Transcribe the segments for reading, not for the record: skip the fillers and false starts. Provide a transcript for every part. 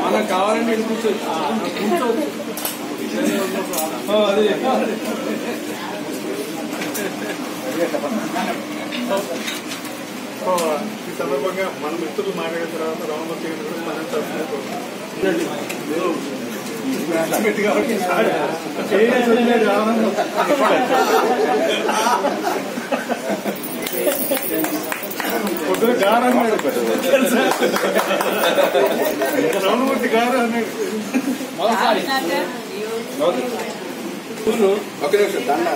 మనకు కావాలంటే కూర్చోవచ్చు. అది ఈ సందర్భంగా మన మిత్రులు మాట్లాడిన తర్వాత రామమూర్తి గారిని కూడా పొద్దున గారు అన్నాడు, రామమూర్తి గారు అన్నాడు. ఒక నిమిషం దండ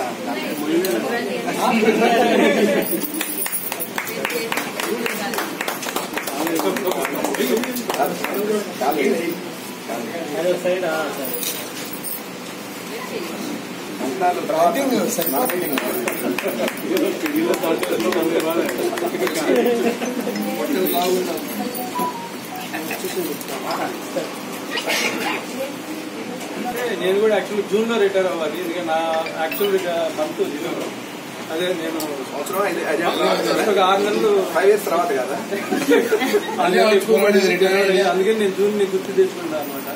నేను కూడా యాక్చువల్లీ జూన్ లో రిటైర్ అవ్వాలి. ఎందుకంటే నా యాక్చువల్ మంత్ జూన్. అదే నేను సంవత్సరం ఒక 6 నెలలు 5 years తర్వాత కదా, అందుకని నేను జూన్ ని గుర్తు తెచ్చుకుంటా అనమాట.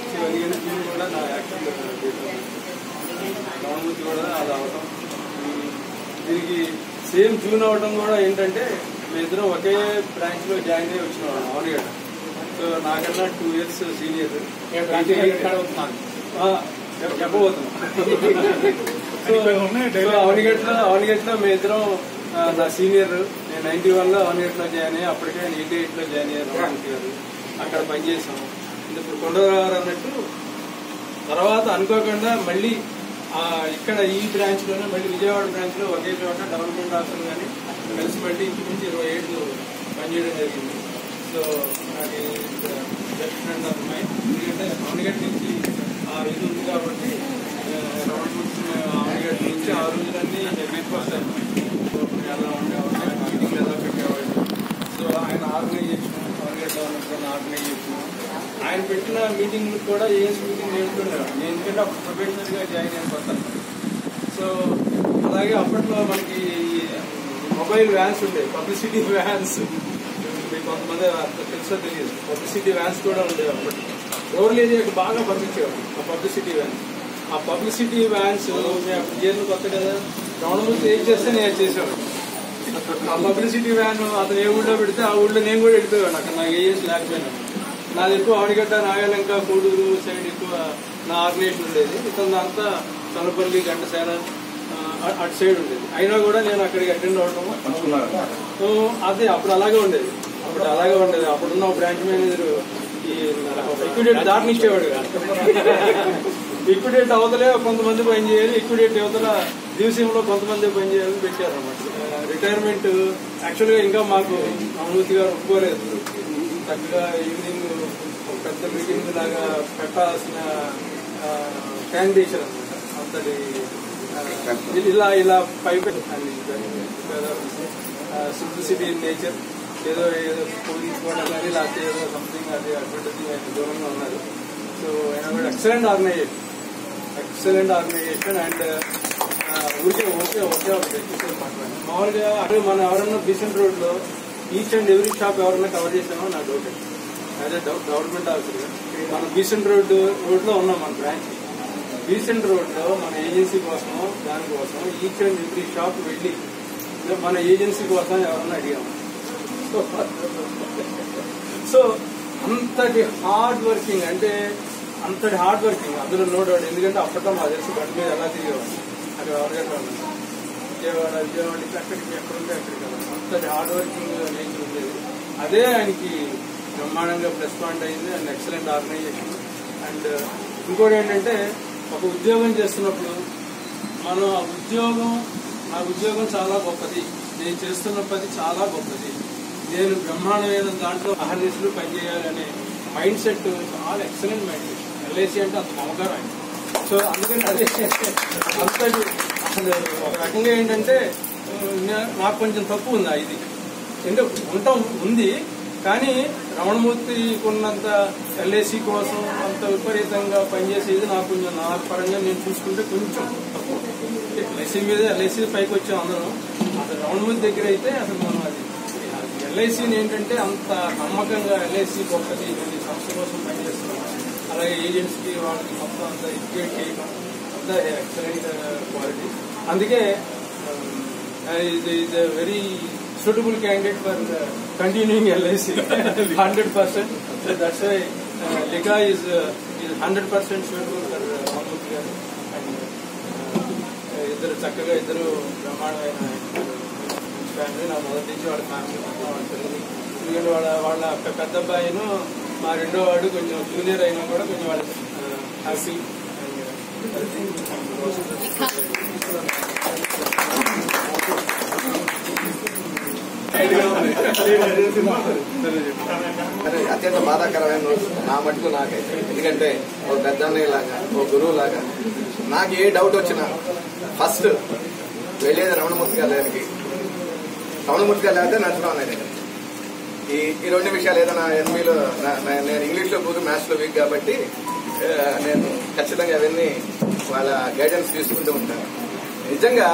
సో అందుకని జూన్ కూడా నా యాక్చువల్ రామమూర్తి కూడా అది అవడం. దీనికి సేమ్ జూన్ అవడం కూడా ఏంటంటే మేము ఇద్దరం ఒకే బ్రాంచ్ లో జాయిన్ అయ్యి వచ్చినాం అవనిగడ్డ. సో నాకన్నా 2 years సీనియర్ చెప్పబోతున్నాం. అవనిగడ్డలో మేము ఇద్దరం, నా సీనియర్ నేను 91 లో అవనిగడ్డలో జాయిన్ అయ్యి, అప్పటికే 88 లో జాయిన్ అయ్యాను రామమూర్తి గారు. అక్కడ పనిచేసాం. ఇప్పుడు కొండగారు అన్నట్టు తర్వాత అనుకోకుండా మళ్ళీ ఇక్కడ ఈ బ్రాంచ్ లోనే మళ్ళీ విజయవాడ బ్రాంచ్ లో ఒకే చోట డెవలప్మెంట్ ఆఫీసర్ కానీ కలిసి మళ్ళీ ఇంచుమించి 20 ఏళ్ళు పనిచేయడం జరిగింది. సో నాకు బెస్ట్ ఫ్రెండ్ ఆఫ్ మైండ్. ఎందుకంటే అవనిగడ్డ నుంచి ఇది ఉంది కాబట్టి అవనిగడ్డ నుంచి ఆ రోజులన్నీ మీకు వస్తాయి. ఎలా ఉండేవాళ్ళు, మీటింగ్ ఎలా పెట్టేవాళ్ళు. సో ఆయన ఆర్గనైజేషన్, అవనిగడ్డ ఉన్నప్పుడు ఆర్గనైజేషన్, ఆయన పెట్టిన మీటింగ్లకు కూడా ఏఎస్ మీటింగ్ నేర్చుకునేవాడు. నేను ఎందుకంటే అప్పుడు ప్రొఫెషనల్ గా జాయిన్ అయిపోతాను. సో అలాగే అప్పట్లో మనకి మొబైల్ వ్యాన్స్ ఉండేవి, పబ్లిసిటీ వ్యాన్స్. మీకు కొంతమంది తెలుసో తెలియదు, పబ్లిసిటీ వ్యాన్స్ కూడా ఉండేవి అప్పట్లో. రూరల్ ఏరియాకి బాగా పంపించేవాడు ఆ పబ్లిసిటీ వ్యాన్స్. ఆ పబ్లిసిటీ వ్యాన్స్ మేము అప్పుడు జైలు కొత్త కదా, గవర్నమెంట్ ఏం చేస్తే నేను చేసేవాడు. ఆ పబ్లిసిటీ వ్యాన్ అతను ఏ ఊళ్ళో పెడితే ఆ ఊళ్ళో నేను కూడా వెళ్ళిపోయాడు. అక్కడ నాకు ఏఎస్ లేకపోయినా నాది ఎక్కువ అవనిగడ్డ, నాగాలంక, కోడూరు సైడ్ ఎక్కువ నా ఆర్గనైజేషన్ ఉండేది. ఇతను అంతా తలపల్లి, ఘంటసాల అటు సైడ్ ఉండేది. అయినా కూడా నేను అక్కడికి అటెండ్ అవడం. అదే అప్పుడు అలాగే ఉండేది. అప్పుడున్న బ్రాంచ్ మేనేజర్ ఈ లిక్విడేట్ దాటినిచ్చేవాడు కాదు. లిక్విడేట్ అవతలే కొంతమంది పని చేయాలి, లిక్విడేట్ అవతల దివసంలో కొంతమంది పని చేయాలని పెట్టారన్నమాట. రిటైర్మెంట్ యాక్చువల్గా ఇంకా మాకు రామమూర్తి గారు ఒప్పుకోలేదు. చక్కగా ఈవినింగ్ ఒక పెద్ద మీటింగ్ లాగా పెట్టాల్సిన క్యాండిడేషన్ అనమాట. అంతటి ఇలా పైపు సింప్లిసిటీ ఇన్ నేచర్. ఏదో పోలీసుకోవడం కానీ లేకపోతే ఏదో సంథింగ్ అది అడ్వర్టైజింగ్ ఆయన దూరంగా ఉన్నారు. సో ఆయన కూడా ఎక్సలెంట్ ఆర్గనైజేషన్ అండ్ ఊరికే ఒకే మామూలుగా అదే మనం ఎవరన్నా బీసెంట్ రోడ్ లో ఈచ్ అండ్ ఎవ్రీ షాప్ ఎవరన్నా కవర్ చేసామో నా డౌట్. అదే గవర్నమెంట్ ఆఫీసర్ మనం బీసెంట్ రోడ్ లో ఉన్నాం. మన బ్రాంచ్ బీసెంట్ రోడ్ లో మన ఏజెన్సీ కోసం దానికోసం ఈచ్ అండ్ ఎవ్రీ షాప్ వెళ్ళి మన ఏజెన్సీ కోసం ఎవరన్నా అడిగాము. సో అంతటి హార్డ్ వర్కింగ్ అందులో నో డౌట్. ఎందుకంటే అప్పట్లో మా తెలిసి బండి మీద ఎలా తిరిగేవాడు. అది ఎవరికైనా విజయవాడ అక్కడికి ఎక్కడుంటే అక్కడికి అంతటి హార్డ్ వర్కింగ్ నేచర్ ఉండేది. అదే ఆయనకి బ్రహ్మాండంగా ప్లస్ పాయింట్ అయింది. And excellent organisation. అండ్ ఇంకోటి ఏంటంటే ఒక ఉద్యోగం చేస్తున్నప్పుడు మనం ఆ ఉద్యోగం చాలా గొప్పది, నేను చేస్తున్న పని చాలా గొప్పది, నేను బ్రహ్మాండమైన దాంట్లో అహర్నిశలు పనిచేయాలనే మైండ్ సెట్ చాలా ఎక్సలెంట్ మైండ్ సెట్. ఎల్ఐసి అంటే అంత మమకారం ఆయన. సో అందుకని అదే అంతటి అసలు ఒక రకంగా ఏంటంటే నాకు కొంచెం తక్కువ ఉంది ఇది. ఎందుకంటే ఉంది కానీ రమణమూర్తికి ఉన్నంత ఎల్ఐసి కోసం అంత విపరీతంగా పనిచేసేది నాకు కొంచెం నా పరంగా నేను చూసుకుంటే కొంచెం తక్కువ. ఎల్ఐసి మీద పైకి వచ్చాం అందరం. అసలు రౌండ్ దగ్గర అయితే అసలు మనం అది ఎల్ఐసిని ఏంటంటే అంత నమ్మకంగా ఎల్ఐసి గొప్పది సంస్థ కోసం పనిచేస్తున్నాం. అలాగే ఏజెంట్స్ కి వాళ్ళకి మొత్తం అంత ఎడ్యుకేట్ చేయడం అంత ఎక్సలెంట్ క్వాలిటీ. అందుకే ఇది very suitable candidate for continuing LIC 100%. So that's why Lika is 100% suitable for Ramamurthy garu. And ఇద్దరు చక్కగా ఇద్దరు బ్రహ్మాండమైన ఫ్యామిలీ. నా మొదటి నుంచి వాళ్ళ ఫ్యామిలీ మొత్తం వాళ్ళ పిల్లలు. ఎందుకంటే వాళ్ళ పెద్ద అబ్బాయిను మా రెండో వాడు కొంచెం జూనియర్ అయినా కూడా కొంచెం వాళ్ళ హ్యాపీ. అత్యంత బాధాకరమైన రోజు నా మటుకు నాకైతే. ఎందుకంటే ఒక పెద్ద అన్నయ్య లాగా, ఒక గురువు లాగా నాకు ఏ డౌట్ వచ్చినా ఫస్ట్ వెళ్ళేది రమణమూర్తి గారి దగ్గరికి. రమణమూర్తి గారు లేకపోతే నరసింహరావు దగ్గర. ఈ రెండు విషయాలు ఏదైనా ఎన్బీలో నేను ఇంగ్లీష్లో పూర్తి మ్యాథ్స్లో వీక్ కాబట్టి నేను ఖచ్చితంగా అవన్నీ వాళ్ళ గైడెన్స్ తీసుకుంటూ ఉంటాను. నిజంగా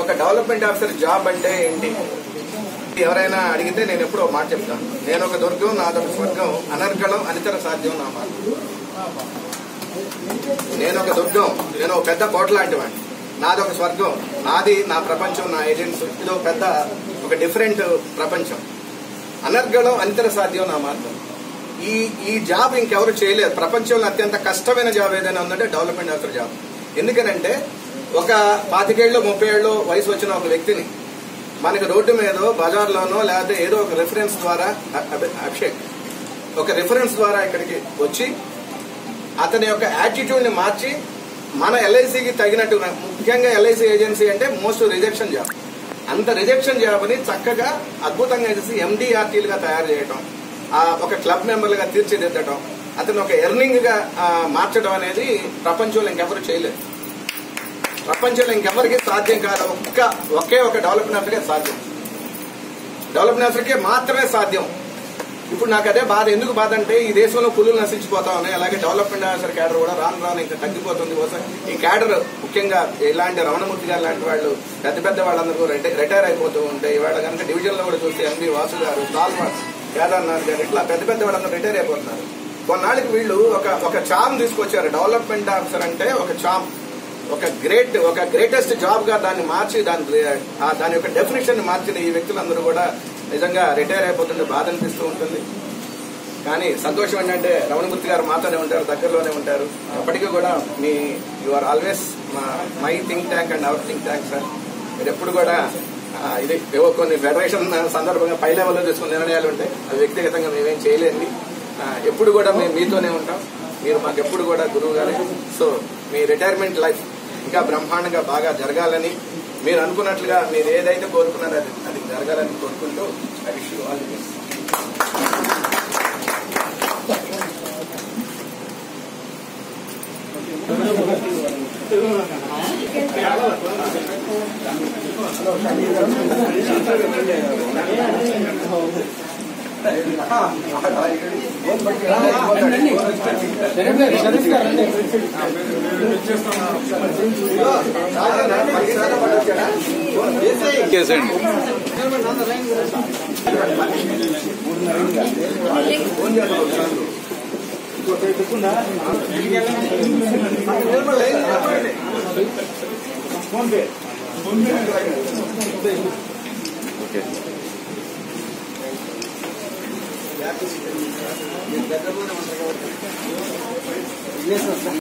ఒక డెవలప్మెంట్ ఆఫీసర్ జాబ్ అంటే ఏంటి ఎవరైనా అడిగితే నేను ఎప్పుడో మాట చెప్తాను. నేను ఒక దుర్గం, నాదొక స్వర్గం, అనర్గళం అనితర సాధ్యం నా మాట. నేను ఒక దుర్గం, నేను ఒక పెద్ద కోట లాంటి వాడిని. నాదొక స్వర్గం, నాది నా ప్రపంచం, నా ఏజెంట్స్, ఇది ఒక డిఫరెంట్ ప్రపంచం. అనర్గళం అనితర సాధ్యం నా మార్గం. ఈ జాబ్ ఇంకెవరు చేయలేదు. ప్రపంచంలో అత్యంత కష్టమైన జాబ్ ఏదైనా ఉందంటే డెవలప్మెంట్ ఆఫీసర్ జాబ్. ఎందుకనంటే ఒక 25 ఏళ్ళు 30 ఏళ్ళు వయసు వచ్చిన ఒక వ్యక్తిని మనకి రోడ్డు మీదో బజార్లోనో లేకపోతే ఏదో ఒక రిఫరెన్స్ ద్వారా అభిషేక్ ఒక రిఫరెన్స్ ద్వారా ఇక్కడికి వచ్చి అతని యొక్క యాటిట్యూడ్ ని మార్చి మన ఎల్ఐసికి తగినట్టు, ముఖ్యంగా ఎల్ఐసి ఏజెన్సీ అంటే మోస్ట్ రిజెక్షన్ జాబ్. అంత రిజెక్షన్ జాబ్ ని చక్కగా అద్భుతంగా చేసి ఎండిఆర్టీలుగా తయారు చేయడం, ఒక క్లబ్ మెంబర్లుగా తీర్చిదిద్దడం, అతను ఒక ఎర్నింగ్ గా మార్చడం అనేది ప్రపంచంలో ఇంకెవరు చేయలేదు. ప్రపంచంలో ఇంకెవరికి సాధ్యం కాదు. ఒకే ఒక డెవలప్మెంట్ ఆఫీసర్కే సాధ్యం. డెవలప్మెంట్ ఆఫీసర్కే మాత్రమే సాధ్యం. ఇప్పుడు నాకు అదే బాధ. ఎందుకు బాధ అంటే ఈ దేశంలో పులులు నశించిపోతా ఉన్నాయి. అలాగే డెవలప్మెంట్ ఆఫీసర్ క్యాడర్ కూడా రాను ఇంకా తగ్గిపోతుంది. ఈ క్యాడర్ ముఖ్యంగా ఇలాంటి రమణమూర్తి గారు లాంటి వాళ్ళు పెద్ద వాళ్ళందరూ రిటైర్ అయిపోతూ ఉంటాయి. ఇవాళ కనుక డివిజన్ లో కూడా చూస్తే ఎంబీ వాసు గారు, తాల్వాస్ కేదార్నాథ్ గారు, ఇట్లా పెద్ద వాళ్ళందరూ రిటైర్ అయిపోతున్నారు. కొన్నాళ్ళకి వీళ్ళు ఒక చామ్ తీసుకొచ్చారు. డెవలప్మెంట్ ఆఫీసర్ అంటే ఒక చామ్, ఒక గ్రేటెస్ట్ జాబ్ గా దాన్ని మార్చి దాని యొక్క డెఫినేషన్ మార్చిన ఈ వ్యక్తులందరూ కూడా నిజంగా రిటైర్ అయిపోతుంటే బాధ అనిపిస్తూ ఉంటుంది. కానీ సంతోషం ఏంటంటే రమణమూర్తి గారు మాతోనే ఉంటారు, దగ్గరలోనే ఉంటారు. ఎప్పటికీ కూడా you are always my think tank and our think tank sir. మీరు ఎప్పుడు కూడా ఇది ఏవో కొన్ని ఫెడరేషన్ సందర్భంగా పై లెవెల్లో తీసుకున్న నిర్ణయాలు ఉంటాయి. అవి వ్యక్తిగతంగా మేమేం చేయలేండి. ఎప్పుడు కూడా మేము మీతోనే ఉంటాం. మీరు మాకు ఎప్పుడు కూడా గురువు గారే. సో మీ రిటైర్మెంట్ లైఫ్ ఇంకా బ్రహ్మాండంగా బాగా జరగాలని, మీరు అనుకున్నట్లుగా మీరు ఏదైతే కోరుకున్నారో అది జరగాలని కోరుకుంటూ I wish you all the best. Okay